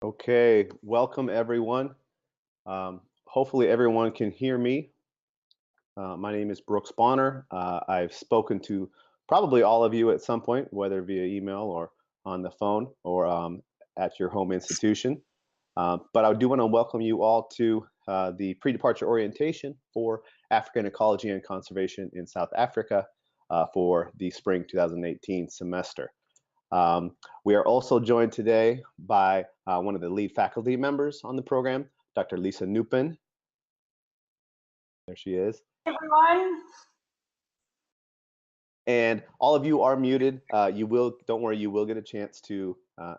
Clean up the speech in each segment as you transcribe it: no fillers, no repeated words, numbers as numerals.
Okay, welcome everyone. Hopefully everyone can hear me. My name is Brooks Bonner. I've spoken to probably all of you at some point, whether via email or on the phone or at your home institution. But I do want to welcome you all to the pre-departure orientation for African ecology and conservation in South Africa for the spring 2018 semester. We are also joined today by one of the lead faculty members on the program, Dr. Lisa Nupin. There she is. Everyone. And all of you are muted. Don't worry, you will get a chance to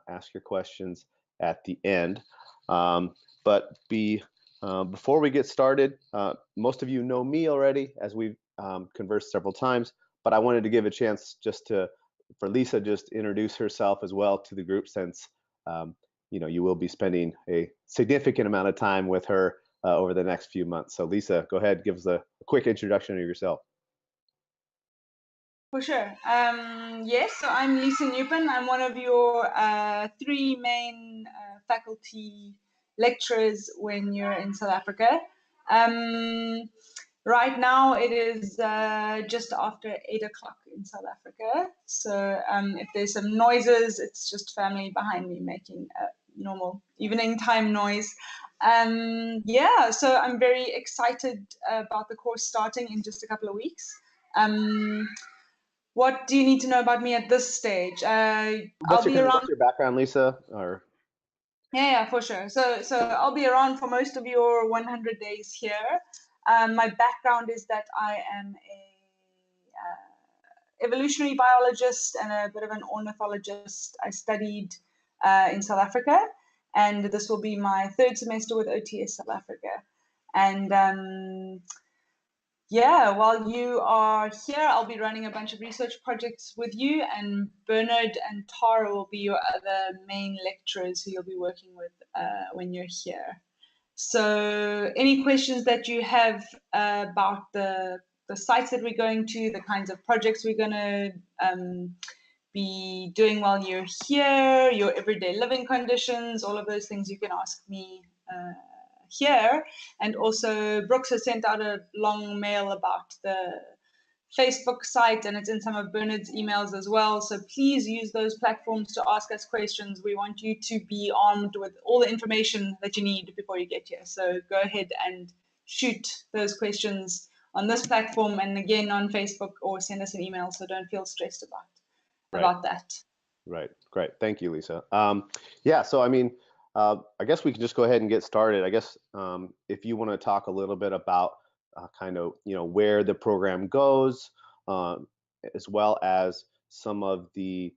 ask your questions at the end. Before we get started, most of you know me already as we've conversed several times, but I wanted to give a chance for Lisa just introduce herself as well to the group, since you will be spending a significant amount of time with her over the next few months. So Lisa, go ahead, give us a quick introduction of yourself. For sure. Yes, so I'm Lisa Nupin. I'm one of your three main faculty lecturers when you're in South Africa. Right now it is just after 8 o'clock in South Africa. So if there's some noises, it's just family behind me making a normal evening time noise. Yeah, so I'm very excited about the course starting in just a couple of weeks. What do you need to know about me at this stage? What's your background, Lisa? Yeah, for sure. So I'll be around for most of your 100 days here. My background is that I am a evolutionary biologist and a bit of an ornithologist. I studied in South Africa, and this will be my third semester with OTS South Africa. And yeah, while you are here, I'll be running a bunch of research projects with you, and Bernard and Tara will be your other main lecturers who you'll be working with when you're here. So any questions that you have about the sites that we're going to, the kinds of projects we're going to be doing while you're here, your everyday living conditions, all of those things you can ask me here. And also Brooks has sent out a long mail about the Facebook site, and it's in some of Bernard's emails as well. So please use those platforms to ask us questions. We want you to be armed with all the information that you need before you get here. So go ahead and shoot those questions on this platform and again on Facebook, or send us an email. So don't feel stressed about that. Right. Great. Thank you, Lisa. Yeah. So I mean, I guess we can just go ahead and get started. I guess if you want to talk a little bit about kind of where the program goes, as well as some of the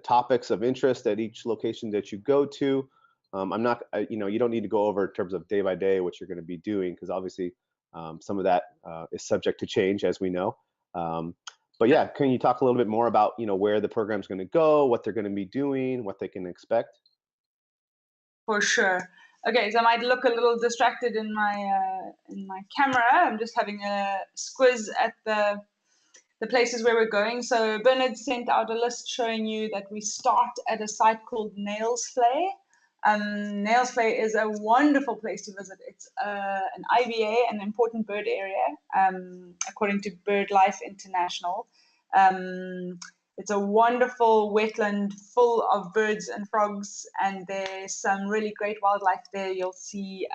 topics of interest at each location that you go to. I'm not, you don't need to go over in terms of day by day what you're going to be doing, because obviously some of that is subject to change, as we know. But yeah, can you talk a little bit more about where the program's going to go, what they're going to be doing, what they can expect? For sure. Okay, so I might look a little distracted in my camera. I'm just having a squiz at the places where we're going. So Bernard sent out a list showing you that we start at a site called Nailsvlei. Nailsvlei is a wonderful place to visit. It's an IBA, an important bird area, according to BirdLife International. It's a wonderful wetland full of birds and frogs, and there's some really great wildlife there. You'll see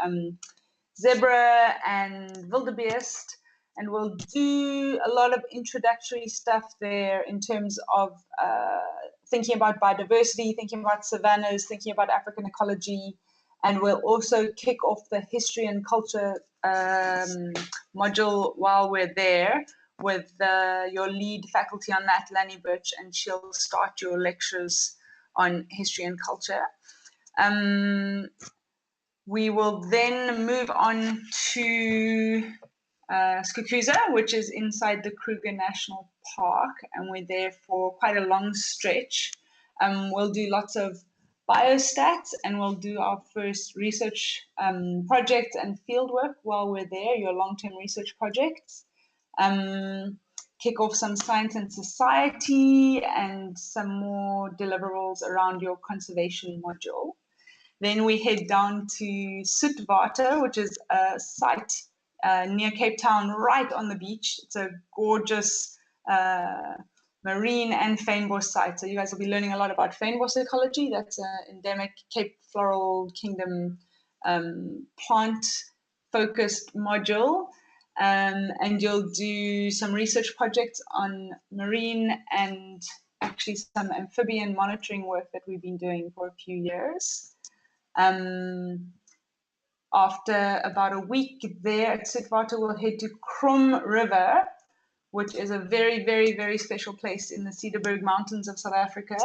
zebra and wildebeest, and we'll do a lot of introductory stuff there in terms of thinking about biodiversity, thinking about savannas, thinking about African ecology, and we'll also kick off the history and culture module while we're there with your lead faculty on that, Lani Birch, and she'll start your lectures on history and culture. We will then move on to Skukuza, which is inside the Kruger National Park, and we're there for quite a long stretch. We'll do lots of biostats, and we'll do our first research project and fieldwork while we're there, your long-term research projects. Kick off some science and society and some more deliverables around your conservation module. Then we head down to Sutwater, which is a site near Cape Town, right on the beach. It's a gorgeous marine and fynbos site. So you guys will be learning a lot about fynbos ecology. That's an endemic Cape Floral Kingdom plant-focused module. And you'll do some research projects on marine and actually some amphibian monitoring work that we've been doing for a few years. After about a week there at Sutwater, we'll head to Krum River, which is a very, very, very special place in the Cederberg Mountains of South Africa.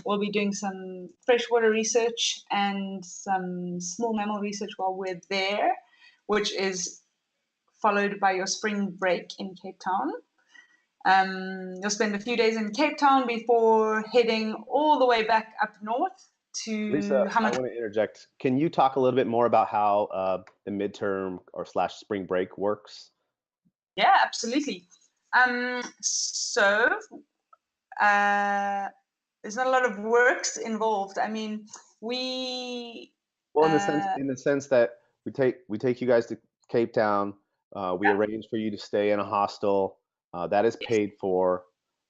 We'll be doing some freshwater research and some small mammal research while we're there, which is followed by your spring break in Cape Town. You'll spend a few days in Cape Town before heading all the way back up north to Lisa, I want to interject. Can you talk a little bit more about how the midterm or / spring break works? Yeah, absolutely. So there's not a lot of works involved. I mean, we Well, in the sense that we take you guys to Cape Town. We arrange for you to stay in a hostel that is paid for.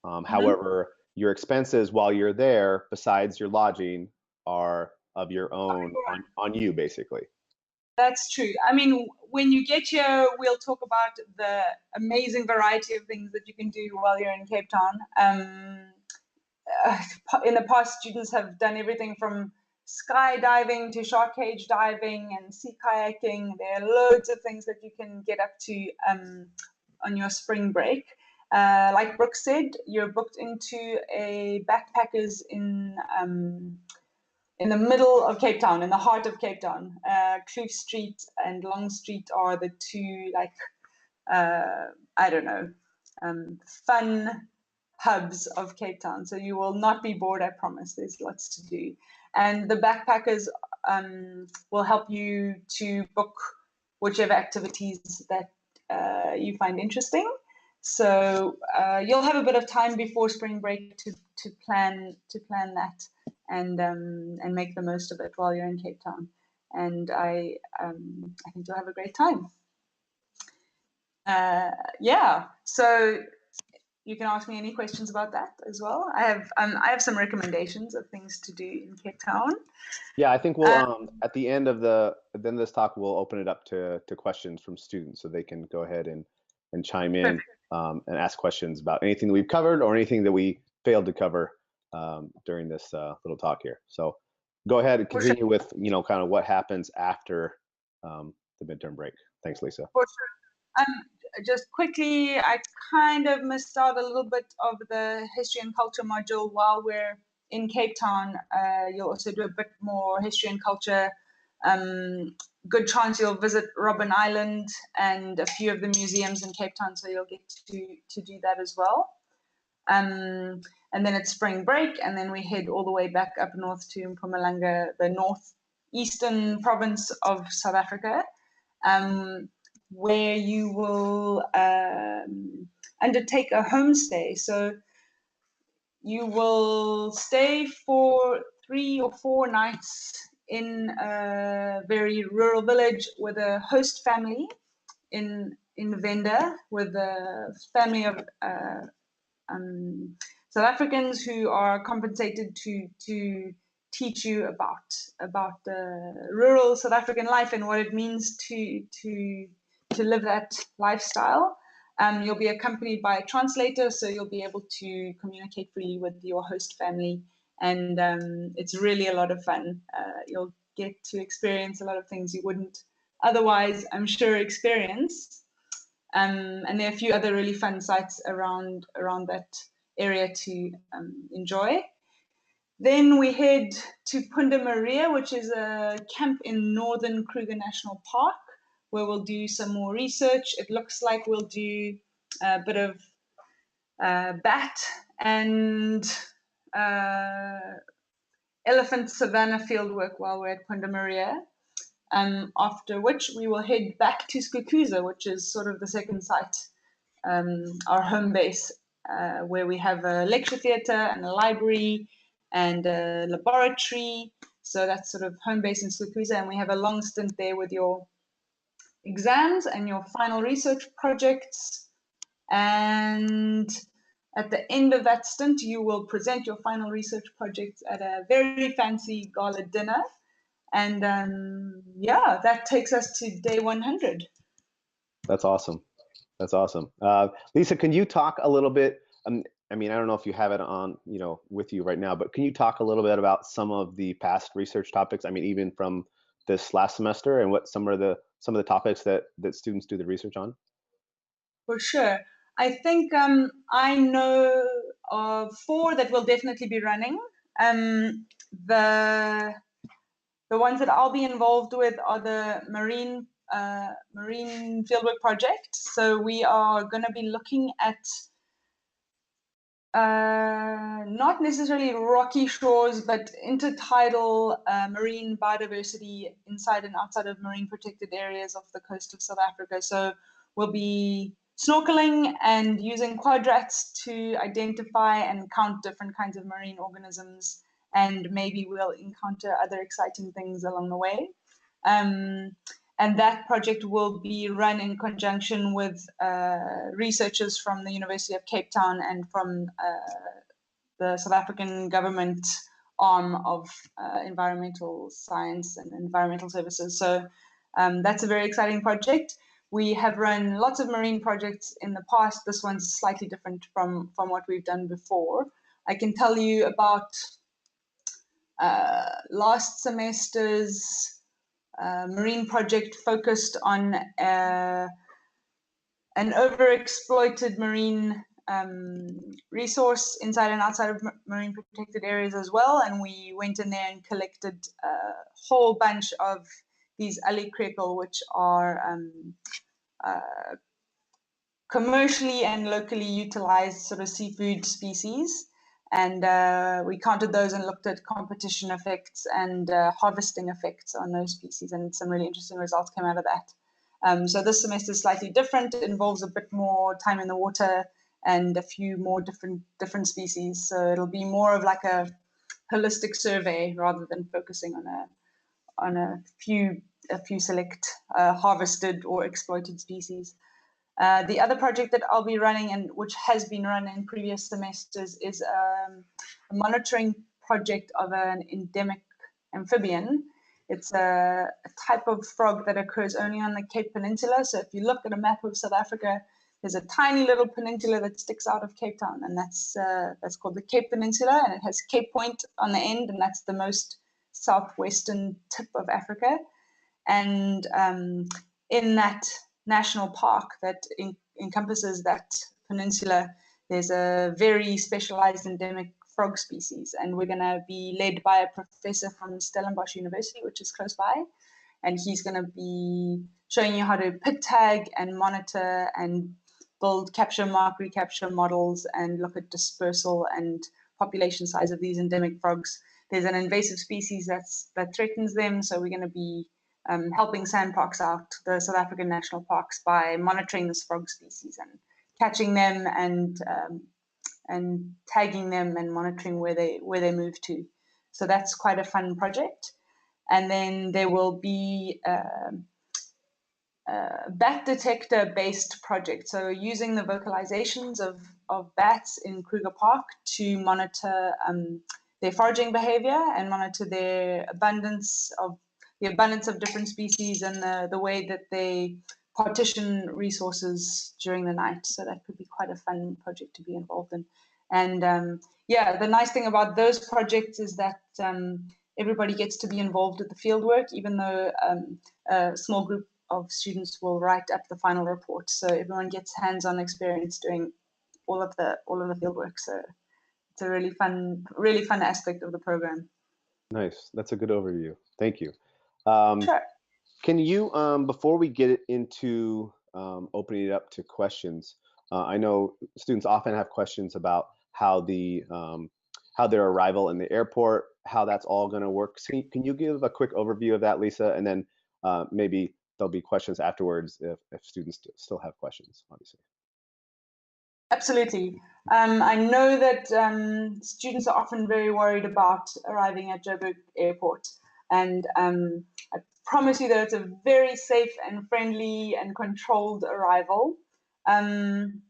However, your expenses while you're there, besides your lodging, are of your own on you, basically. That's true. I mean, when you get here, we'll talk about the amazing variety of things that you can do while you're in Cape Town. In the past, students have done everything from skydiving to shark cage diving and sea kayaking. There are loads of things that you can get up to on your spring break. Like Brooke said, you're booked into a backpackers in the middle of Cape Town, in the heart of Cape Town. Kloof Street and Long Street are the two, like, I don't know, fun hubs of Cape Town. So you will not be bored, I promise. There's lots to do. And the backpackers will help you to book whichever activities that you find interesting. So you'll have a bit of time before spring break to plan that and make the most of it while you're in Cape Town. And I think you'll have a great time. Yeah, so you can ask me any questions about that as well. I have some recommendations of things to do in Cape Town. Yeah, I think we'll at the end of this talk, we'll open it up to questions from students so they can go ahead and chime in and ask questions about anything that we've covered or anything that we failed to cover during this little talk here. So go ahead and continue with kind of what happens after the midterm break. Thanks, Lisa. For sure. Just quickly, I kind of missed out a little bit of the history and culture module while we're in Cape Town. You'll also do a bit more history and culture. Good chance you'll visit Robben Island and a few of the museums in Cape Town, so you'll get to do that as well. And then it's spring break, and then we head all the way back up north to Mpumalanga, the northeastern province of South Africa, where you will undertake a homestay. So you will stay for 3 or 4 nights in a very rural village with a host family in Venda, with a family of South Africans who are compensated to teach you about the rural South African life and what it means to live that lifestyle. You'll be accompanied by a translator, so you'll be able to communicate freely with your host family, and it's really a lot of fun. You'll get to experience a lot of things you wouldn't otherwise, I'm sure, experience. And there are a few other really fun sites around that area to enjoy. Then we head to Punda Maria, which is a camp in northern Kruger National Park, where we'll do some more research. It looks like we'll do a bit of bat and elephant savanna fieldwork while we're at Punda Maria. After which we will head back to Skukuza, which is sort of the second site, our home base, where we have a lecture theatre and a library and a laboratory. So that's sort of home base in Slukuza, and we have a long stint there with your exams and your final research projects. And at the end of that stint, you will present your final research project at a very fancy gala dinner. And yeah, that takes us to day 100. That's awesome. That's awesome. Lisa, can you talk a little bit? I mean, I don't know if you have it on, with you right now, but can you talk a little bit about some of the past research topics? I mean, even from this last semester, and what some of the topics that students do the research on? For sure. I think I know of four that will definitely be running. Um, the the ones that I'll be involved with are the marine fieldwork project. So we are going to be looking at not necessarily rocky shores, but intertidal marine biodiversity inside and outside of marine protected areas off the coast of South Africa. So we'll be snorkeling and using quadrats to identify and count different kinds of marine organisms, and maybe we'll encounter other exciting things along the way. Um, and that project will be run in conjunction with researchers from the University of Cape Town and from the South African government arm of environmental science and environmental services. So that's a very exciting project. We have run lots of marine projects in the past. This one's slightly different from what we've done before. I can tell you about last semester's marine project focused on an overexploited marine resource inside and outside of marine protected areas as well. And we went in there and collected a whole bunch of these alikrekel, which are commercially and locally utilized sort of seafood species. And we counted those and looked at competition effects and harvesting effects on those species, and some really interesting results came out of that. So this semester is slightly different. It involves a bit more time in the water and a few more different species. So it'll be more of like a holistic survey rather than focusing on a few select harvested or exploited species. The other project that I'll be running, and which has been run in previous semesters, is a monitoring project of an endemic amphibian. It's a type of frog that occurs only on the Cape Peninsula. So if you look at a map of South Africa, there's a tiny little peninsula that sticks out of Cape Town, and that's called the Cape Peninsula, and it has Cape Point on the end, and that's the most southwestern tip of Africa. And in that national park that encompasses that peninsula, there's a very specialized endemic frog species, and we're going to be led by a professor from Stellenbosch University, which is close by, and he's going to be showing you how to pit tag and monitor and build capture mark recapture models and look at dispersal and population size of these endemic frogs. There's an invasive species that threatens them, so we're going to be helping SANParks out, the South African national parks, by monitoring this frog species and catching them and tagging them and monitoring where they move to. So that's quite a fun project. And then there will be bat detector based project. So using the vocalizations of bats in Kruger Park to monitor their foraging behavior and monitor their abundance of different species and the way that they partition resources during the night. So that could be quite a fun project to be involved in. And yeah, the nice thing about those projects is that everybody gets to be involved with the field work, even though a small group of students will write up the final report. So everyone gets hands-on experience doing all of the field work. So it's a really fun aspect of the program. Nice. That's a good overview. Thank you. Um, Sure. can you, before we get into opening it up to questions, I know students often have questions about how how their arrival in the airport, how that's all going to work. So can you give a quick overview of that, Lisa? And then maybe there'll be questions afterwards if students still have questions, obviously. Absolutely. I know that students are often very worried about arriving at Joburg Airport, and I promise you that it's a very safe and friendly and controlled arrival. Um,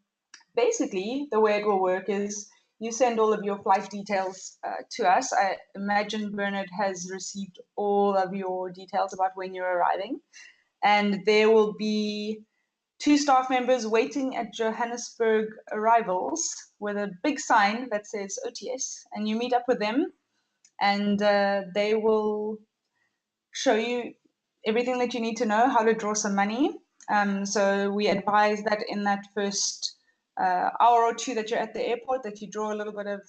Basically, the way it will work is you send all of your flight details to us. I imagine Bernard has received all of your details about when you're arriving, and there will be two staff members waiting at Johannesburg arrivals with a big sign that says OTS, and you meet up with them, and they will show you everything that you need to know how to draw some money. So we advise that in that first hour or two that you're at the airport, that you draw a little bit of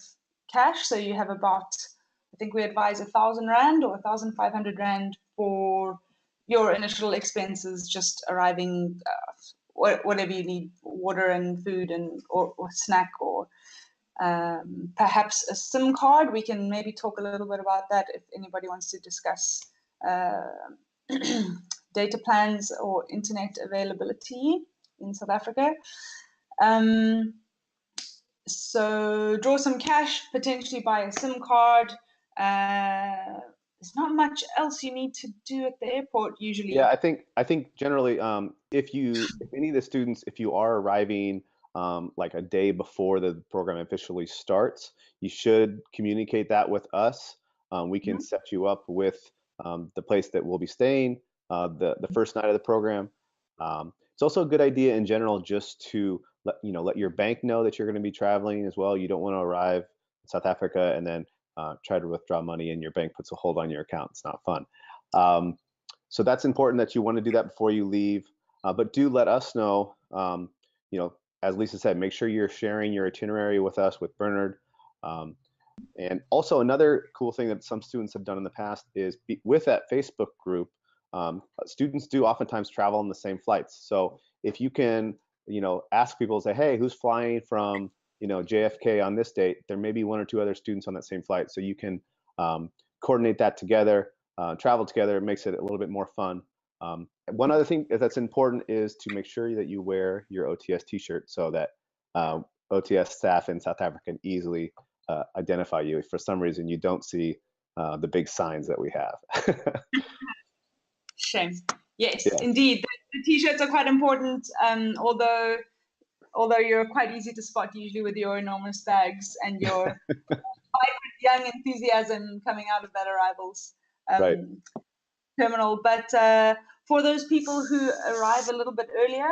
cash. So you have about, I think we advise 1,000 rand or 1,500 rand for your initial expenses, just arriving, whatever you need, water and food and or snack or perhaps a SIM card. We can maybe talk a little bit about that if anybody wants to discuss uh, data plans or internet availability in South Africa. Um, so draw some cash, potentially buy a SIM card. There's not much else you need to do at the airport Yeah, usually. I think generally, if any of the students, if you are arriving like a day before the program officially starts, you should communicate that with us. We can Mhm. set you up with the place that we'll be staying the first night of the program. It's also a good idea in general just to let your bank know that you're going to be traveling as well. You don't want to arrive in South Africa and then try to withdraw money and your bank puts a hold on your account. It's not fun. Um, so that's important that you want to do that before you leave. But do let us know. As Lisa said, make sure you're sharing your itinerary with us, with Bernard. Um, and also another cool thing that some students have done in the past is with that Facebook group, students do oftentimes travel on the same flights. So if you can, ask people, say, hey, who's flying from, JFK on this date? There may be one or two other students on that same flight. So you can coordinate that together, travel together. It makes it a little bit more fun. One other thing that's important is to make sure that you wear your OTS t-shirt so that OTS staff in South Africa can easily identify you if for some reason you don't see the big signs that we have. Shame. Yes, Yeah, indeed. The t-shirts are quite important. Although you're quite easy to spot usually with your enormous bags and your vibrant young enthusiasm coming out of that arrivals right. um, terminal. But for those people who arrive a little bit earlier,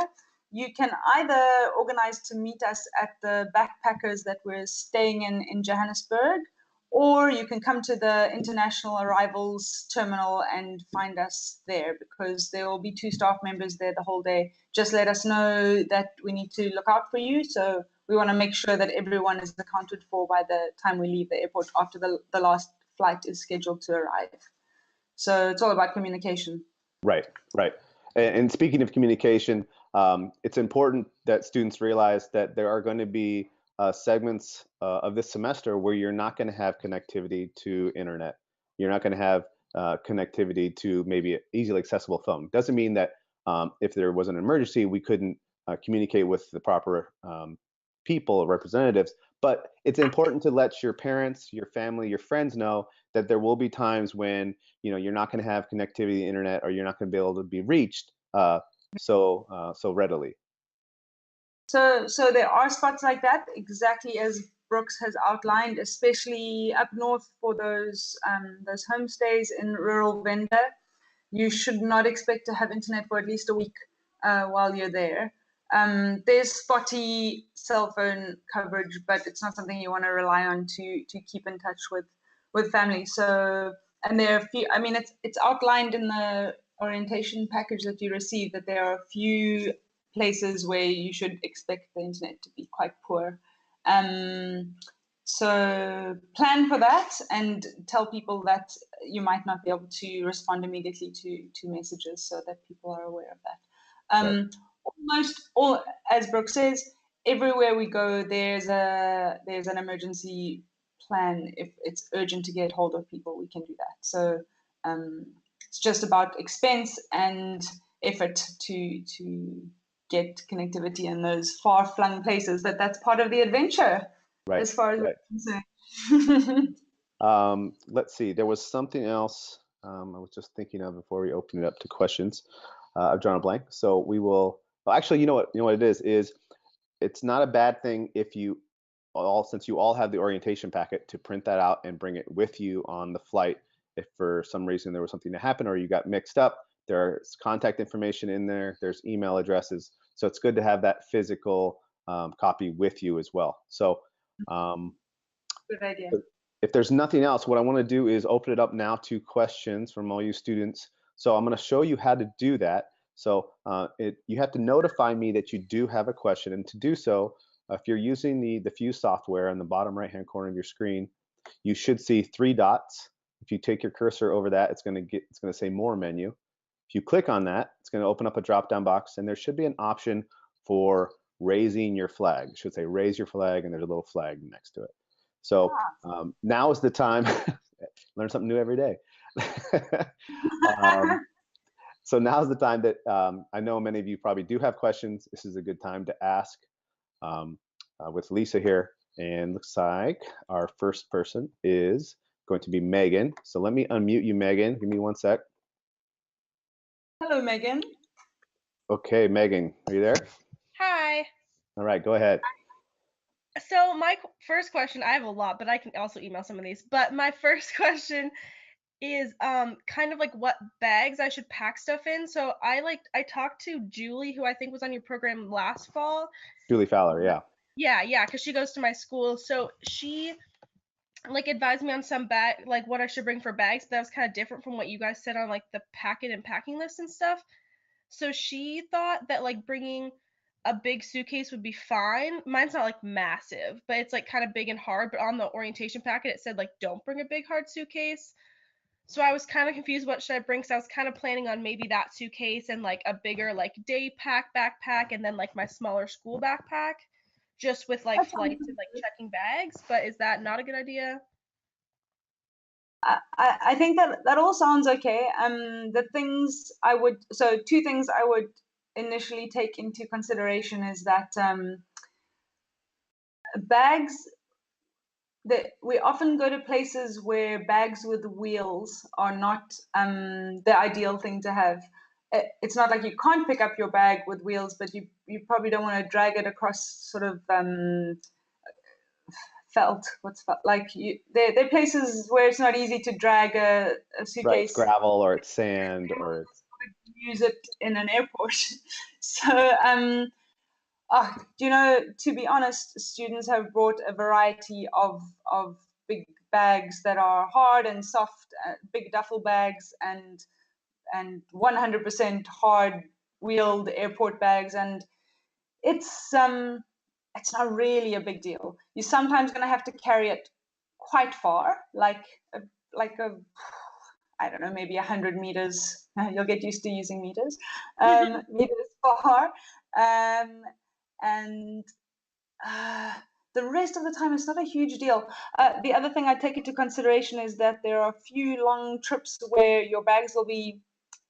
you can either organize to meet us at the backpackers that we're staying in Johannesburg, or you can come to the international arrivals terminal and find us there, because there will be two staff members there the whole day. Just let us know that we need to look out for you. So we want to make sure that everyone is accounted for by the time we leave the airport after the last flight is scheduled to arrive. So it's all about communication. Right, right. And speaking of communication, it's important that students realize that there are going to be segments of this semester where you're not going to have connectivity to internet. You're not going to have connectivity to maybe an easily accessible phone. Doesn't mean that if there was an emergency, we couldn't communicate with the proper people or representatives. But it's important to let your parents, your family, your friends know that there will be times when you're not going to have connectivity to the internet or you're not going to be able to be reached so readily. So there are spots like that, exactly as Brooks has outlined, especially up north for those homestays in rural Venda. You should not expect to have internet for at least a week while you're there. There's spotty cell phone coverage, but it's not something you want to rely on to keep in touch with family. So, and there are a few. I mean, it's outlined in the orientation package that you receive that there are a few places where you should expect the internet to be quite poor. Um, so plan for that and tell people that you might not be able to respond immediately to messages, so that people are aware of that. Right. Almost all, as Brooke says, everywhere we go, there's an emergency plan. If it's urgent to get hold of people, we can do that. So it's just about expense and effort to get connectivity in those far-flung places, but that's part of the adventure, Right, as far as right. we're concerned. Let's see. There was something else I was just thinking of before we open it up to questions. I've drawn a blank, so we will. Well, actually, you know what? You know what it is it's not a bad thing if you all, since you all have the orientation packet, to print that out and bring it with you on the flight. If for some reason there was something to happen or you got mixed up, there's contact information in there. There's email addresses, so it's good to have that physical copy with you as well. So. Good idea. If there's nothing else, what I want to do is open it up now to questions from all you students. So I'm going to show you how to do that. So you have to notify me that you do have a question, and to do so, if you're using the Fuse software on the bottom right-hand corner of your screen, you should see 3 dots. If you take your cursor over that, it's going to say More menu. If you click on that, it's going to open up a drop-down box, and there should be an option for raising your flag. It should say Raise your flag, and there's a little flag next to it. So now is the time. Learn something new every day. So now's the time that I know many of you probably do have questions. This is a good time to ask with Lisa here. And looks like our first person is going to be Megan. So let me unmute you, Megan. Give me 1 sec. Hello, Megan. Okay, Megan, are you there? Hi. All right, go ahead. So my first question, I have a lot, but I can also email some of these. But my first question is kind of like what bags I should pack stuff in. So I talked to Julie, who I think was on your program last fall. Julie Fowler, yeah. Yeah, because she goes to my school. So she like advised me on some bag, like what I should bring for bags. That was kind of different from what you guys said on like the packet and packing list and stuff. So she thought that like bringing a big suitcase would be fine. Mine's not like massive, but it's like kind of big and hard. But on the orientation packet, it said like don't bring a big hard suitcase. So I was kind of confused what should I bring. So I was kind of planning on maybe that suitcase and like a bigger like day pack backpack and then like my smaller school backpack, just with like That sounds flights and like checking bags. But is that not a good idea? I think that all sounds okay. The things I would, so 2 things I would initially take into consideration is that bags, that we often go to places where bags with wheels are not the ideal thing to have. It's not like you can't pick up your bag with wheels, but you probably don't want to drag it across sort of felt. What's felt like? They're places where it's not easy to drag a Right, it's suitcase. gravel or it's sand or it's Use it in an airport. So to be honest, students have brought a variety of big bags that are hard and soft, big duffel bags, and 100% hard wheeled airport bags, and it's not really a big deal. You're sometimes going to have to carry it quite far, like a I don't know, maybe 100 meters. You'll get used to using meters. Meters far, and the rest of the time it's not a huge deal. The other thing I take into consideration is that there are a few long trips where your bags will be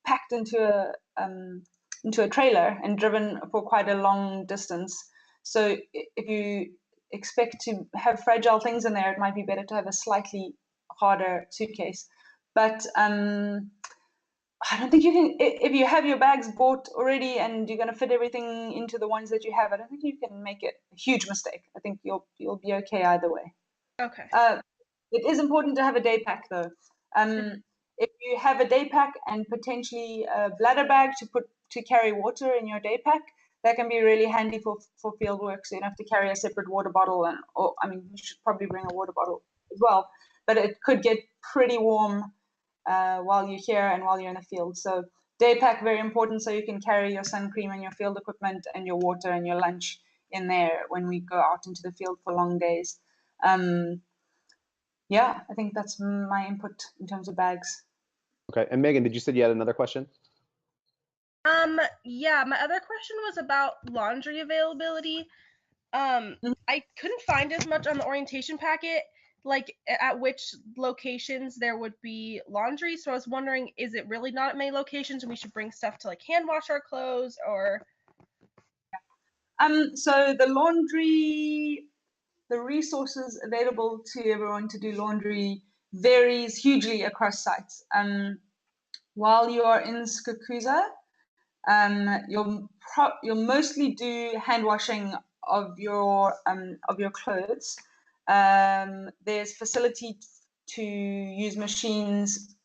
packed into a trailer and driven for quite a long distance. So if you expect to have fragile things in there, it might be better to have a slightly harder suitcase. But I don't think you can, if you have your bags bought already and you're going to fit everything into the ones that you have, I don't think you can make it a huge mistake. I think you'll be okay either way. Okay. It is important to have a day pack though. If you have a day pack and potentially a bladder bag to carry water in your day pack, that can be really handy for field work. So you don't have to carry a separate water bottle, you should probably bring a water bottle as well. But it could get pretty warm while you're here and while you're in the field. So day pack, very important, so you can carry your sun cream and your field equipment and your water and your lunch in there when we go out into the field for long days. Yeah, I think that's my input in terms of bags. okay. And Megan, did you say you had another question? Yeah, my other question was about laundry availability. I couldn't find as much on the orientation packet, like at which locations there would be laundry. So I was wondering, is it really not at many locations and we should bring stuff to like hand wash our clothes or? So the laundry, the resources available to everyone to do laundry varies hugely across sites. While you are in Skukuza, you'll mostly do hand washing of your clothes. There's facility to use machines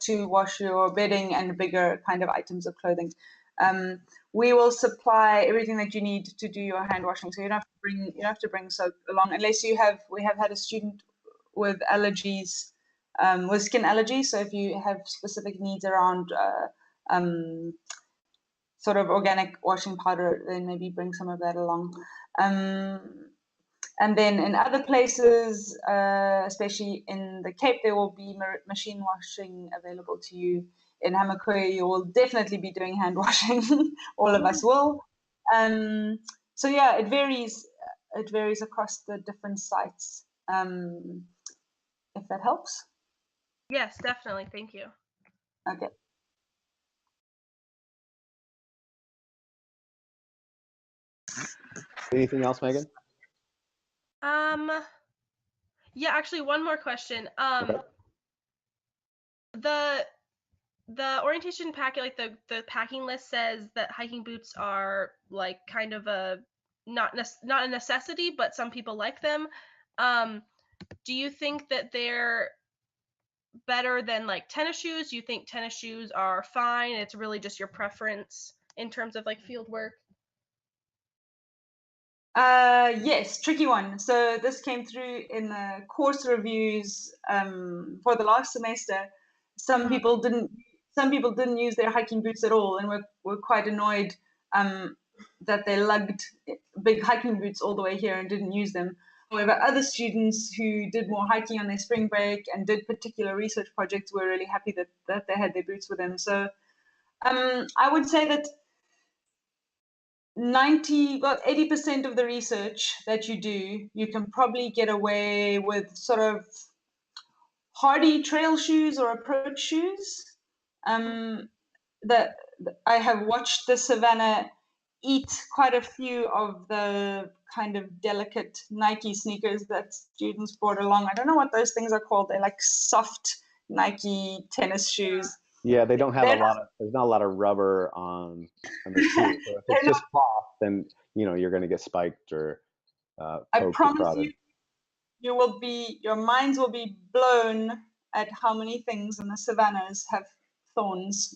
to wash your bedding and bigger kind of items of clothing. We will supply everything that you need to do your hand washing, so you don't have to bring soap along unless we have had a student with allergies, with skin allergies. So if you have specific needs around sort of organic washing powder, then maybe bring some of that along. And then in other places, especially in the Cape, there will be machine washing available to you. In Hamakoya, you will definitely be doing hand washing. All of us will. So yeah, it varies. It varies across the different sites. If that helps. Yes, definitely. Thank you. Okay. Anything else, Megan? Yeah, actually, one more question. Okay. The orientation packet, like the packing list says that hiking boots are like kind of a not a necessity, but some people like them. Do you think that they're better than like tennis shoes? Do you think tennis shoes are fine? It's really just your preference in terms of like field work? Yes, tricky one. So this came through in the course reviews for the last semester. Some people didn't use their hiking boots at all, and were quite annoyed that they lugged big hiking boots all the way here and didn't use them. However, other students who did more hiking on their spring break and did particular research projects were really happy that they had their boots with them. So I would say that 80% of the research that you do, you can probably get away with sort of hardy trail shoes or approach shoes. That I have watched the savannah eat quite a few of the kind of delicate Nike sneakers that students brought along. I don't know what those things are called. They're like soft Nike tennis shoes. Yeah, they don't have They're a lot of. There's not a lot of rubber on the shoe. So if it's just cloth, then you're going to get spiked or I poked or promise prodded. your minds will be blown at how many things in the savannas have thorns.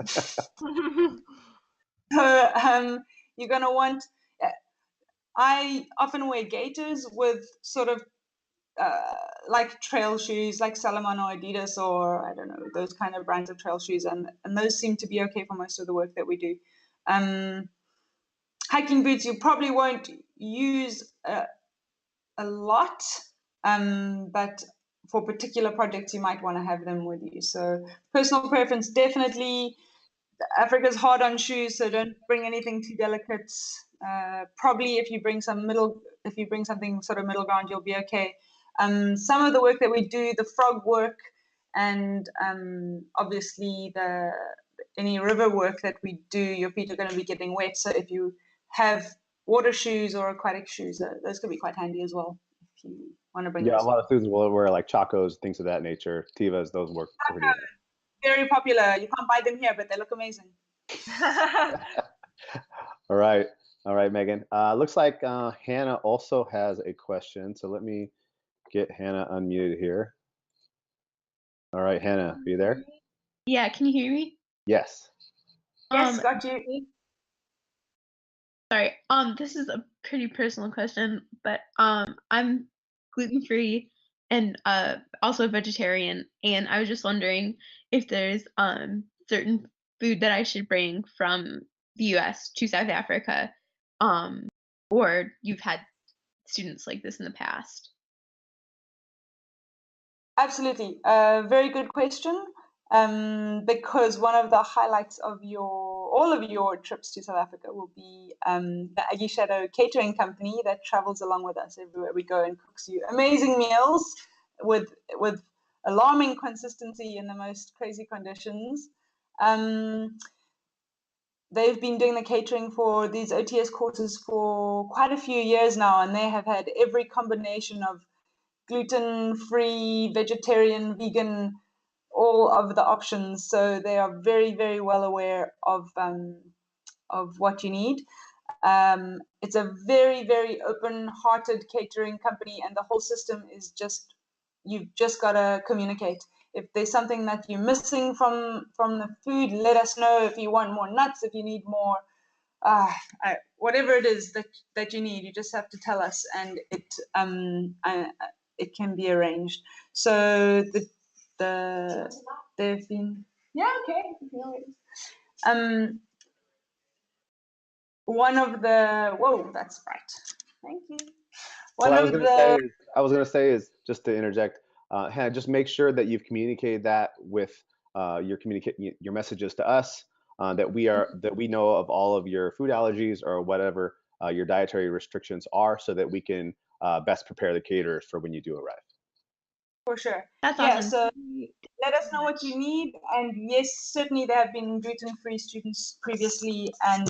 So you're going to want. I often wear gaiters with sort of like trail shoes, like Salomon or Adidas, or I don't know, those kind of brands of trail shoes, and those seem to be okay for most of the work that we do. Hiking boots you probably won't use a lot, but for particular projects you might want to have them with you. So personal preference, definitely. Africa's hard on shoes, so don't bring anything too delicate. Probably if you bring something sort of middle ground, you'll be okay. Some of the work that we do, the frog work, and obviously any river work that we do, your feet are going to be getting wet. So if you have water shoes or aquatic shoes, those could be quite handy as well if you want to bring Yeah, a those. lot of students will wear like chacos, things of that nature. Tivas, those work pretty well. Very popular. You can't buy them here, but they look amazing. All right, Megan. Looks like Hannah also has a question, so let me get Hannah unmuted here. All right, Hannah, are you there? Yeah, can you hear me? Yes. Yes, got you. Sorry. This is a pretty personal question, but I'm gluten-free and also vegetarian, and I was just wondering if there's certain food that I should bring from the US to South Africa, or you've had students like this in the past. Absolutely. Very good question. Because one of the highlights of all of your trips to South Africa will be the Aggie Shadow Catering Company that travels along with us everywhere we go and cooks you amazing meals with alarming consistency in the most crazy conditions. they've been doing the catering for these OTS courses for quite a few years now, and they have had every combination of gluten-free, vegetarian, vegan, all of the options. So they are very, very well aware of what you need. It's a very, very open-hearted catering company, and the whole system is just, you've just got to communicate. If there's something that you're missing from the food, let us know. If you want more nuts, if you need more, whatever it is that you need, you just have to tell us, and it can be arranged. So they've been, yeah, okay. One of the, whoa, that's right. Thank you. What One I was of going to the, say is, just to interject, Hannah, just make sure that you've communicated that with your messages to us, that we know of all of your food allergies or whatever your dietary restrictions are, so that we can best prepare the caterers for when you do arrive. for sure. That's Yeah, awesome. so Thank you let us so know what you much. need. And yes, certainly there have been gluten-free students previously. And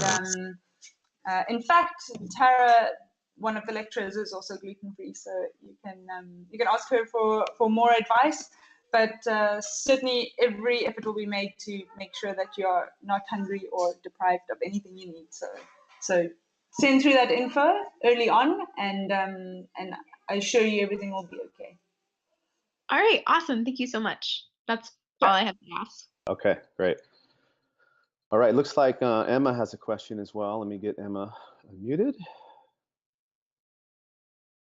in fact, Tara, one of the lecturers, is also gluten-free. So you can ask her for more advice. But certainly every effort will be made to make sure that you are not hungry or deprived of anything you need. So send through that info early on, and I assure you everything will be okay. All right, awesome. Thank you so much. That's Sure. all I have to ask. Okay, great. All right, looks like Emma has a question as well. Let me get Emma unmuted.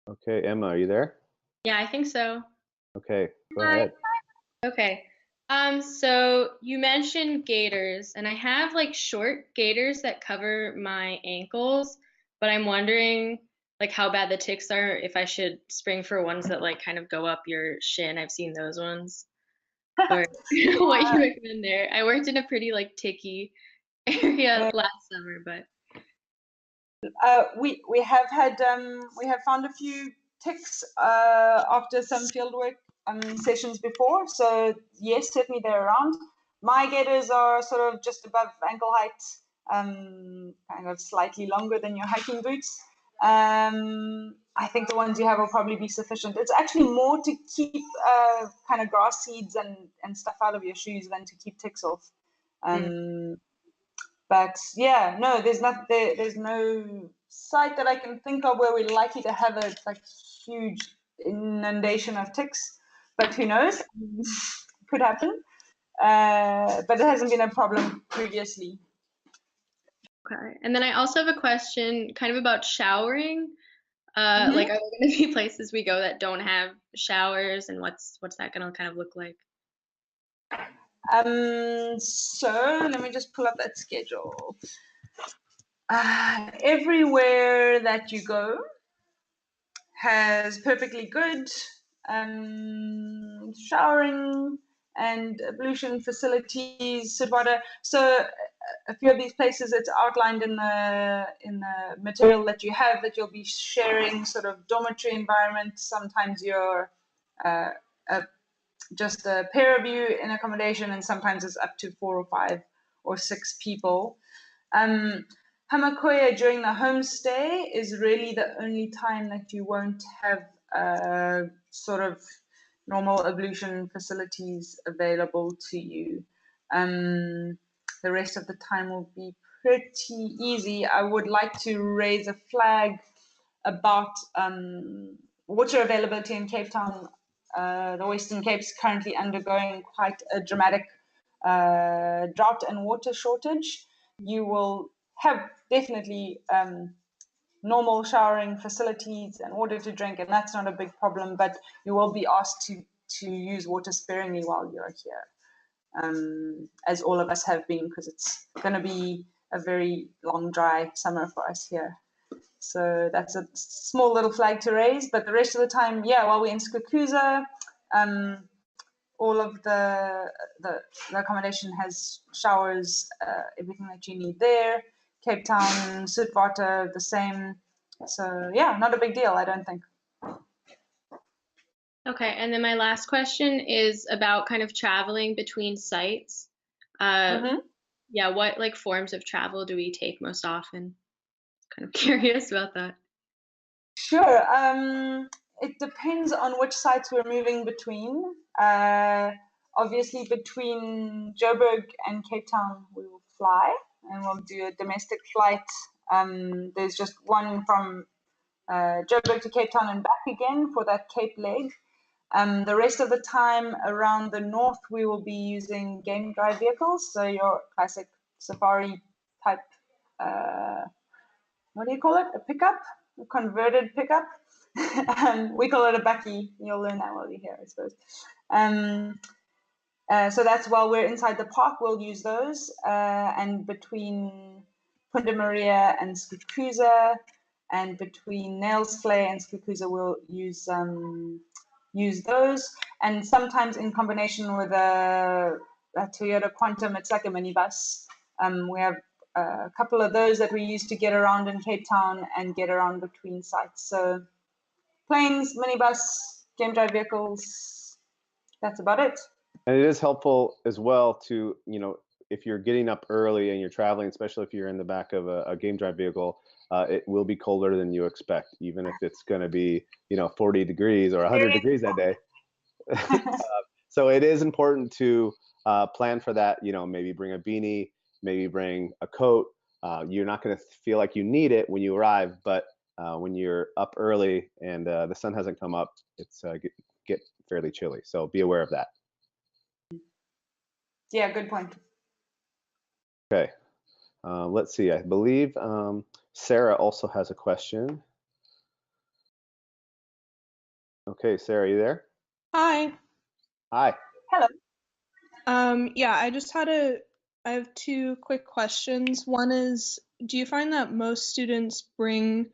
Okay, Emma, are you there? Yeah, I think so. Okay, go Hi. ahead. Okay. So you mentioned gaiters, and I have like short gaiters that cover my ankles, but I'm wondering like how bad the ticks are, if I should spring for ones that like kind of go up your shin. I've seen those ones. Or what you recommend there. I worked in a pretty like ticky area last summer, but We have had we have found a few ticks after some fieldwork sessions before. So yes, certainly they're around. My gaiters are sort of just above ankle height, kind of slightly longer than your hiking boots. I think the ones you have will probably be sufficient. It's actually more to keep kind of grass seeds and stuff out of your shoes than to keep ticks off. But yeah, no, there's no site that I can think of where we're likely to have a like huge inundation of ticks. But who knows? Could happen. But it hasn't been a problem previously. okay. And then I also have a question kind of about showering. Mhm. Like, are there going to be places we go that don't have showers, and what's that going to kind of look like? So let me just pull up that schedule. Everywhere that you go has perfectly good showering and ablution facilities, soot water. So a few of these places, it's outlined in the material that you have, that you'll be sharing sort of dormitory environment. Sometimes you're just a pair of you in accommodation, and sometimes it's up to 4 or 5 or 6 people. Hamakoya during the homestay is really the only time that you won't have sort of normal ablution facilities available to you. The rest of the time will be pretty easy. I would like to raise a flag about water availability in Cape Town. The Western Cape's currently undergoing quite a dramatic drought and water shortage. You will have definitely normal showering facilities and water to drink, and that's not a big problem, but you will be asked to use water sparingly while you're here, as all of us have been, because it's going to be a very long, dry summer for us here. So that's a small little flag to raise, but the rest of the time, yeah, while we're in Skukuza, all of the accommodation has showers, everything that you need there. Cape Town, Soetwater, the same. So yeah, not a big deal, I don't think. Okay, and then my last question is about kind of traveling between sites. Mhm. yeah, what like forms of travel do we take most often? Kind of curious about that. Sure. It depends on which sites we're moving between. Obviously, between Joburg and Cape Town, we will fly and we'll do a domestic flight. There's just one from Joburg to Cape Town and back again for that Cape leg. The rest of the time around the north, we will be using game drive vehicles. So your classic safari type, what do you call it? A pickup, a converted pickup. We call it a bakkie. You'll learn that while you're here, I suppose. So that's while we're inside the park, we'll use those. And between Punta Maria and Skukuza, and between Nailsflay and Skukuza, we'll use those. And sometimes in combination with a Toyota Quantum, it's like a minibus. We have a couple of those that we use to get around in Cape Town and get around between sites. So planes, minibus, game drive vehicles, that's about it. And it is helpful as well to, if you're getting up early and you're traveling, especially if you're in the back of a game drive vehicle, it will be colder than you expect, even if it's going to be, 40 degrees or 100 degrees that day. So it is important to plan for that, maybe bring a beanie, maybe bring a coat. You're not going to feel like you need it when you arrive, but when you're up early and the sun hasn't come up, it's get fairly chilly. So be aware of that. Yeah, good point. Okay, let's see. I believe Sarah also has a question. Okay, Sarah, you there? Hi. Hi. Hello. Yeah, I have two quick questions. One is, do you find that most students bring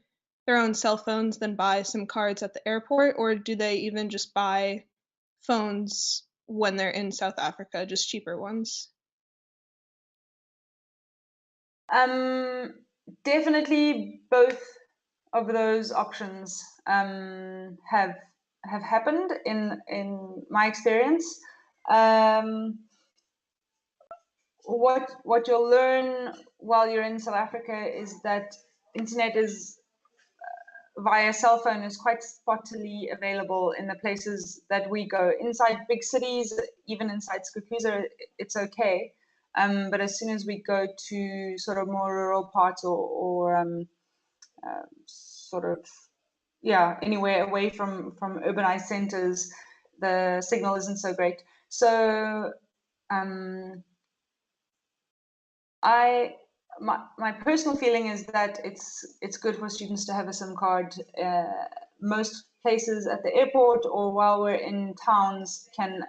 their own cell phones then buy SIM cards at the airport, or do they even just buy phones when they're in South Africa, just cheaper ones? Definitely both of those options have happened in my experience. What you'll learn while you're in South Africa is that internet is via cell phone is quite spottily available in the places that we go. Inside big cities, even inside Skukuza, it's okay. But as soon as we go to sort of more rural parts or sort of anywhere away from urbanized centers, the signal isn't so great. So my personal feeling is that it's good for students to have a SIM card. Most places at the airport or while we're in towns can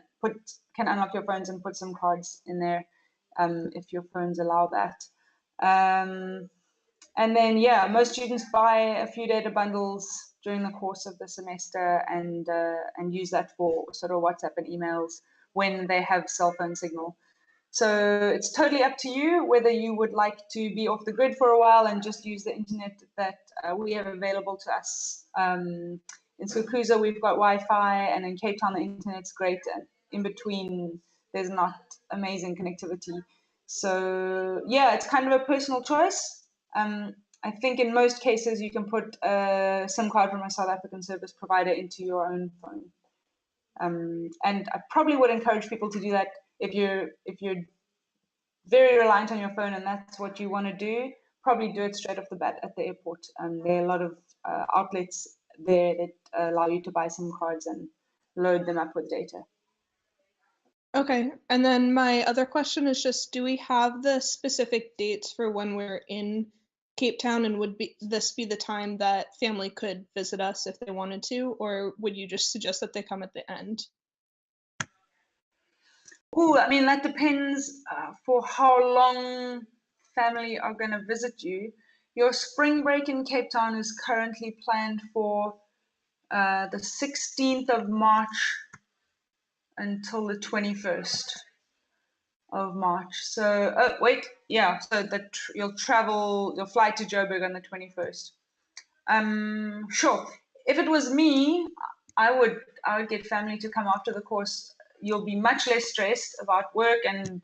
unlock your phones and put SIM cards in there if your phones allow that. And then most students buy a few data bundles during the course of the semester and use that for sort of WhatsApp and emails when they have cell phone signal. So it's totally up to you whether you would like to be off the grid for a while and just use the internet that we have available to us. In Skukuza, we've got Wi-Fi, and in Cape Town, the internet's great. And in between, there's not amazing connectivity. So it's kind of a personal choice. I think in most cases, you can put a SIM card from a South African service provider into your own phone. And I probably would encourage people to do that if you're very reliant on your phone and that's what you want to do. Probably do it straight off the bat at the airport. There are a lot of outlets there that allow you to buy SIM cards and load them up with data. Okay, and then my other question is just, do we have the specific dates for when we're in Cape Town, and would this be the time that family could visit us if they wanted to, or would you just suggest that they come at the end? Oh, I mean, that depends for how long family are going to visit you. Your spring break in Cape Town is currently planned for the 16th of March until the 21st of March. So, so you'll fly to Joburg on the 21st. Sure. If it was me, I would get family to come after the course. You'll be much less stressed about work and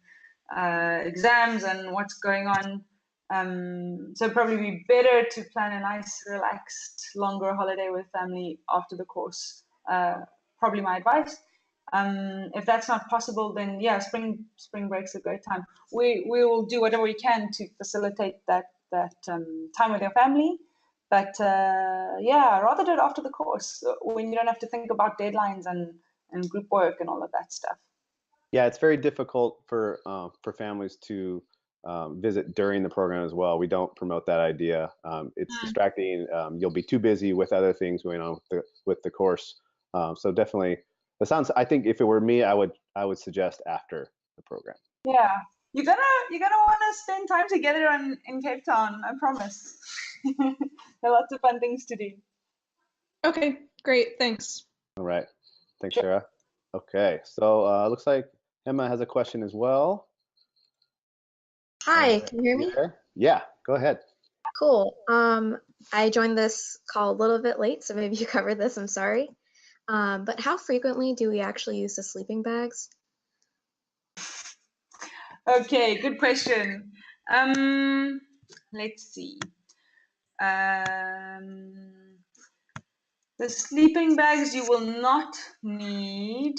exams and what's going on. So probably be better to plan a nice, relaxed, longer holiday with family after the course. Probably my advice. If that's not possible, then yeah, spring break's a great time. We will do whatever we can to facilitate that time with your family. But yeah, rather do it after the course when you don't have to think about deadlines and group work and all of that stuff. Yeah, it's very difficult for families to visit during the program as well. We don't promote that idea. It's distracting. You'll be too busy with other things going on with the course. So definitely, it sounds. I think if it were me, I would suggest after the program. Yeah, you're gonna want to spend time together in Cape Town. I promise. There are lots of fun things to do. Okay, great. Thanks. All right. Thanks, Sarah. Okay, so looks like Emma has a question as well. Hi, can you hear me? There? Yeah, go ahead. Cool. I joined this call a little bit late, so maybe you covered this, I'm sorry. But how frequently do we actually use the sleeping bags? Okay, good question. Let's see. The sleeping bags you will not need.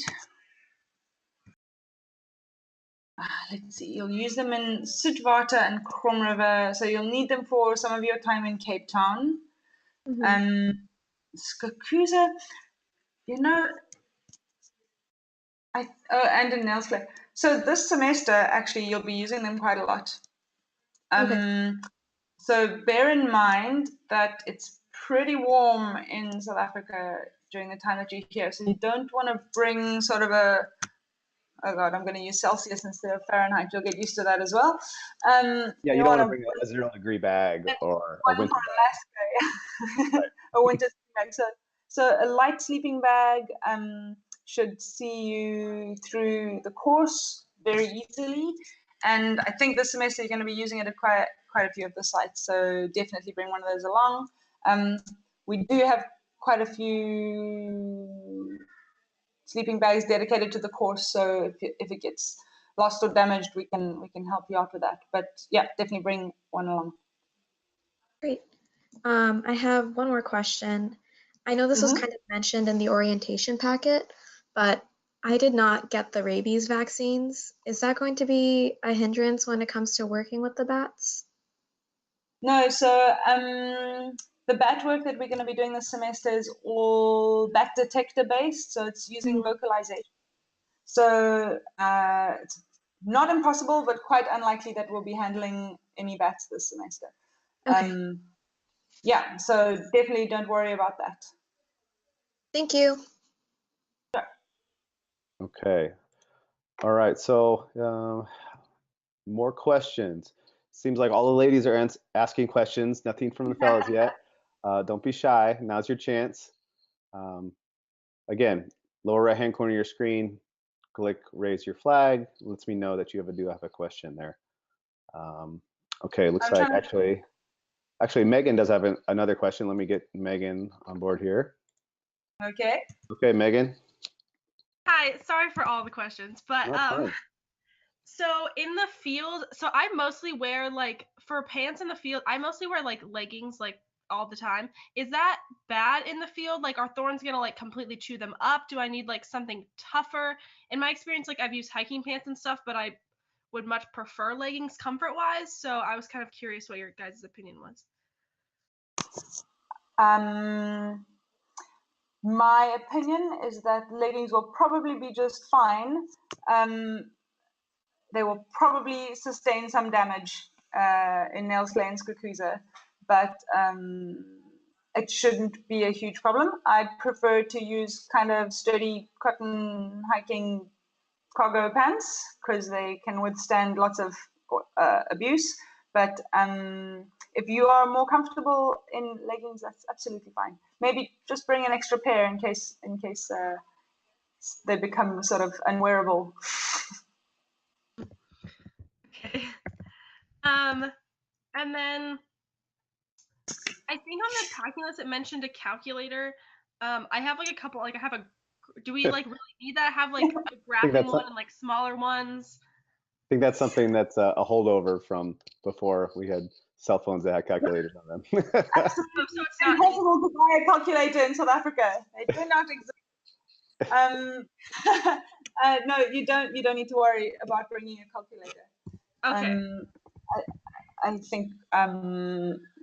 Let's see, you'll use them in Sutwater and Krom River, so you'll need them for some of your time in Cape Town. Skakuza, you know, and in Nelspruit. So this semester, actually, you'll be using them quite a lot. Okay. So bear in mind that it's pretty warm in South Africa during the time that you're here. So you don't want to bring sort of a, oh God, I'm going to use Celsius instead of Fahrenheit. You'll get used to that as well. Yeah, you don't want to bring a 0-degree bag or a winter bag. Right. A winter bag. So a light sleeping bag should see you through the course very easily. And I think this semester you're going to be using it at quite a few of the sites. So definitely bring one of those along. We do have quite a few sleeping bags dedicated to the course. So if it gets lost or damaged, we can help you out with that. But yeah, definitely bring one along. Great. I have one more question. I know this was kind of mentioned in the orientation packet, but I did not get the rabies vaccines. Is that going to be a hindrance when it comes to working with the bats? No, so the bat work that we're going to be doing this semester is all bat detector based, so it's using vocalization. So it's not impossible, but quite unlikely that we'll be handling any bats this semester. Okay. Yeah, so definitely don't worry about that. Thank you. Sure. Okay. All right. So more questions. Seems like all the ladies are asking questions. Nothing from the fellas yet. Don't be shy. Now's your chance. Again, lower right-hand corner of your screen, click raise your flag. Lets me know that you do have a question there. Okay, looks like actually Megan does have another question. Let me get Megan on board here. Okay. Okay, Megan. Hi, sorry for all the questions, but so in the field, so I mostly wear like for pants in the field, I mostly wear like leggings like all the time. Is that bad in the field? Like are thorns gonna like completely chew them up? Do I need like something tougher? In my experience, like I've used hiking pants and stuff, but I would much prefer leggings comfort wise. So I was kind of curious what your guys' opinion was. My opinion is that leggings will probably be just fine. They will probably sustain some damage in Nelsley and Skukuza, but it shouldn't be a huge problem. I'd prefer to use kind of sturdy cotton hiking cargo pants because they can withstand lots of abuse. But if you are more comfortable in leggings, that's absolutely fine. Maybe just bring an extra pair in case they become sort of unwearable. Okay. And then I think on the packing list it mentioned a calculator. I have like a couple. Like I have a. Do we like really need that? I have like a graphing one and like smaller ones. think that's something that's a holdover from before we had cell phones that had calculators on them. Absolutely. So it's not Impossible to buy a calculator in South Africa. They do not exist. No, you don't need to worry about bringing a calculator. okay. I think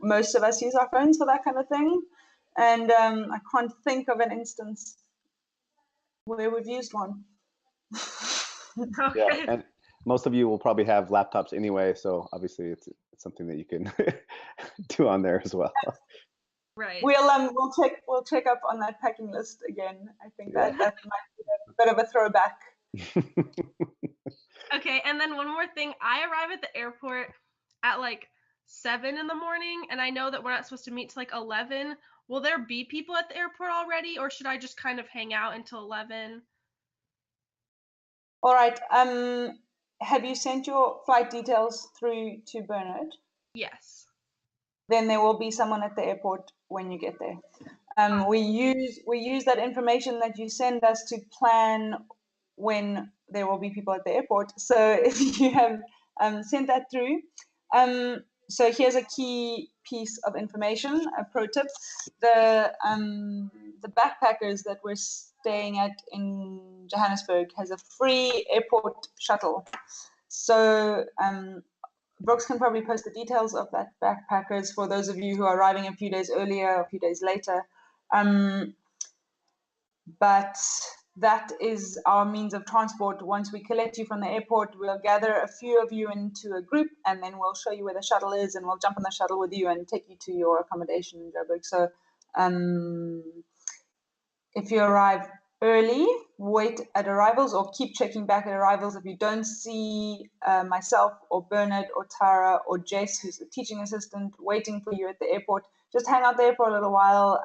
most of us use our phones for that kind of thing, and I can't think of an instance where we've used one. Yeah, Okay. and most of you will probably have laptops anyway, so obviously it's something that you can do on there as well. Right. We'll check up on that packing list again. I think that might be a bit of a throwback. Okay, and then one more thing. I arrive at the airport at like 7 in the morning, and I know that we're not supposed to meet till like 11. Will there be people at the airport already, or should I just kind of hang out until 11? All right. Have you sent your flight details through to Bernard? Yes. Then there will be someone at the airport when you get there. We use that information that you send us to plan when there will be people at the airport. So if you have sent that through, so here's a key piece of information, a pro tip: the backpackers that we're staying at in Johannesburg has a free airport shuttle. So Brooks can probably post the details of that backpackers for those of you who are arriving a few days earlier or a few days later. But that is our means of transport. Once we collect you from the airport, we'll gather a few of you into a group, and then we'll show you where the shuttle is, and we'll jump on the shuttle with you and take you to your accommodation in Joburg. So if you arrive early, wait at arrivals or keep checking back at arrivals. If you don't see myself or Bernard or Tara or Jess, who's the teaching assistant, waiting for you at the airport, just hang out there for a little while.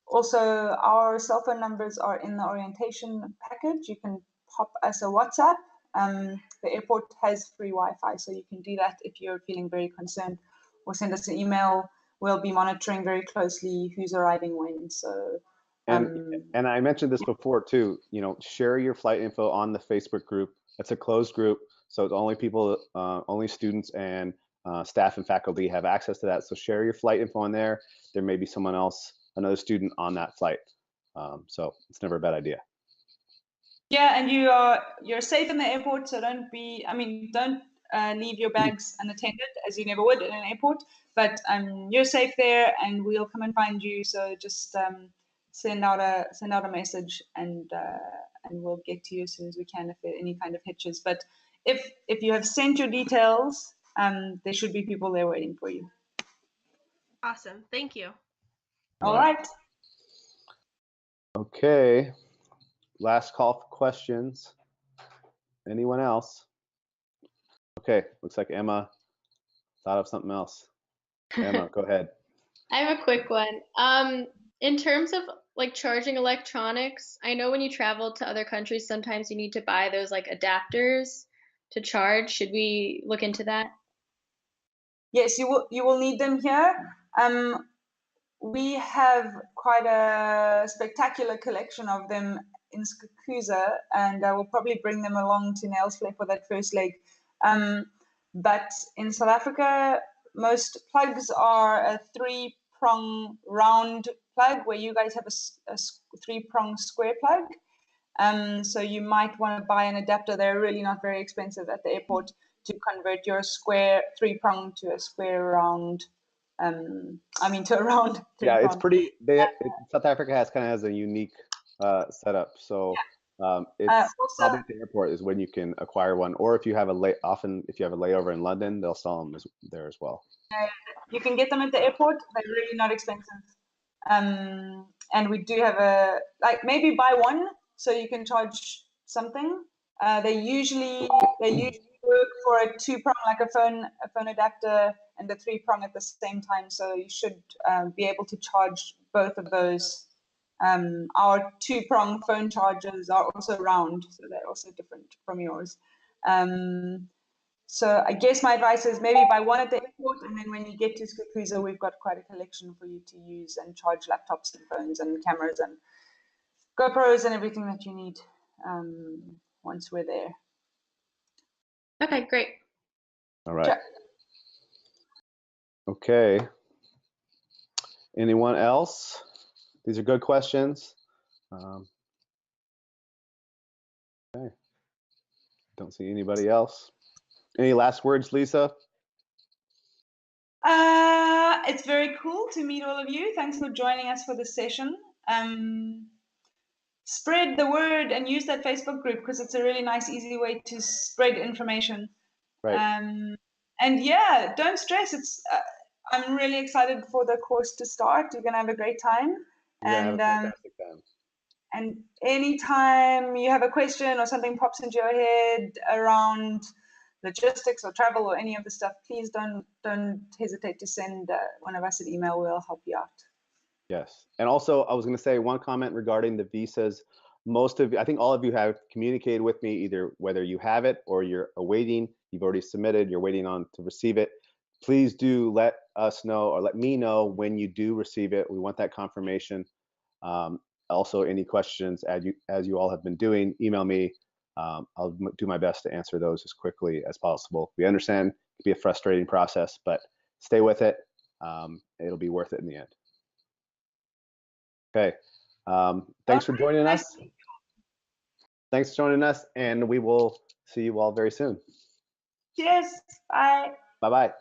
Also, our cell phone numbers are in the orientation package. You can pop us a WhatsApp. The airport has free Wi-Fi, so you can do that if you're feeling very concerned, or send us an email. We'll be monitoring very closely who's arriving when. So and I mentioned this before too, share your flight info on the Facebook group. It's a closed group, so it's only people, only students and staff and faculty have access to that. So share your flight info on there. There may be someone else, another student on that flight. So it's never a bad idea. Yeah, and you're safe in the airport, so don't leave your bags unattended, as you never would in an airport. But you're safe there, and we'll come and find you. So just send out a message, and we'll get to you as soon as we can if there are any kind of hitches. But if you have sent your details, there should be people there waiting for you. Awesome. Thank you. All right. Okay. Last call for questions. Anyone else? Okay, looks like Emma thought of something else. Emma, go ahead. I have a quick one. In terms of like charging electronics, I know when you travel to other countries, sometimes you need to buy those like adapters to charge. Should we look into that? Yes, you will need them here. We have quite a spectacular collection of them in Skukuza, and I will probably bring them along to Nailsplay for that first leg. But in South Africa, most plugs are a 3-prong round plug, where you guys have a 3-prong square plug. So you might want to buy an adapter. They're really not very expensive at the airport to convert your square 3-prong to a square round. To a round. Yeah, it's pretty. South Africa has a unique setup. So it's probably at the airport is when you can acquire one, or if you have if you have a layover in London, they'll sell them there as well. You can get them at the airport. They're really not expensive. And we do have maybe buy one so you can charge something. They usually work for a 2-prong, like a phone adapter, and the 3-prong at the same time. So you should be able to charge both of those. Our 2-prong phone chargers are also round, so they're also different from yours. So I guess my advice is maybe buy one at the airport, and then when you get to Skukuza, we've got quite a collection for you to use and charge laptops and phones and cameras and GoPros and everything that you need once we're there. Okay, great. All right. Sure. Okay. Anyone else? These are good questions. Okay. Don't see anybody else. Any last words, Lisa? It's very cool to meet all of you. Thanks for joining us for this session. Spread the word and use that Facebook group because it's a really nice, easy way to spread information. Right. And yeah, don't stress. I'm really excited for the course to start. You're gonna have a great time. You're gonna have a fantastic time. And anytime you have a question or something pops into your head around logistics or travel or any of the stuff, please don't hesitate to send one of us an email. We'll help you out. Yes. And also, I was going to say one comment regarding the visas. I think all of you have communicated with me, either whether you have it or you're awaiting, you've already submitted, you're waiting on to receive it. Please do let us know or let me know when you do receive it. We want that confirmation. Also, any questions, as you all have been doing, email me. I'll do my best to answer those as quickly as possible. We understand it can be a frustrating process, but stay with it. It'll be worth it in the end. Okay. Thanks for joining us. Thanks for joining us, and we will see you all very soon. Cheers. Bye. Bye-bye.